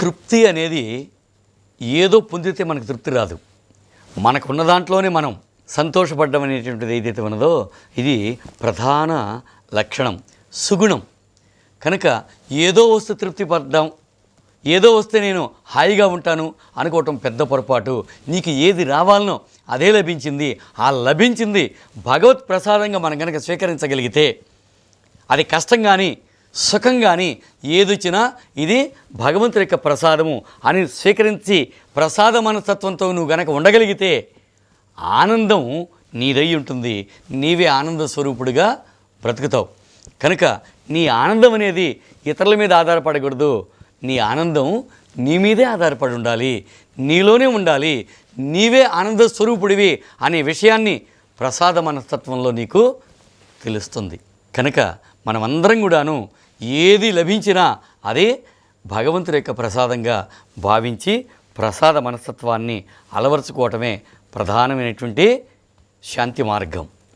తృప్తి అనేది ఏదో పొందితే మనకు తృప్తి రాదు. మనకున్న దాంట్లోనే మనం సంతోషపడ్డం అనేటువంటిది ఏదైతే ఉన్నదో ఇది ప్రధాన లక్షణం, సుగుణం. కనుక ఏదో వస్తే తృప్తి పడ్డాం, ఏదో వస్తే నేను హాయిగా ఉంటాను అనుకోవటం పెద్ద పొరపాటు. నీకు ఏది రావాలనో అదే లభించింది. ఆ లభించింది భగవత్ ప్రసాదంగా మనం కనుక స్వీకరించగలిగితే, అది కష్టం కానీ సుఖం కానీ ఏదొచ్చినా ఇది భగవంతుడి యొక్క ప్రసాదము అని స్వీకరించి ప్రసాద మనస్తత్వంతో నువ్వు గనక ఉండగలిగితే ఆనందం నీదై ఉంటుంది. నీవే ఆనంద స్వరూపుడుగా బ్రతుకుతావు. కనుక నీ ఆనందం అనేది ఇతరుల మీద ఆధారపడకూడదు. నీ ఆనందం నీ మీదే ఆధారపడి ఉండాలి, నీలోనే ఉండాలి. నీవే ఆనంద స్వరూపుడివి అనే విషయాన్ని ప్రసాద మనస్తత్వంలో నీకు తెలుస్తుంది. కనుక మనమందరం కూడాను ఏది లభించినా అదే భగవంతుడి యొక్క ప్రసాదంగా భావించి ప్రసాద మనస్తత్వాన్ని అలవరుచుకోవటమే ప్రధానమైనటువంటి శాంతి మార్గం.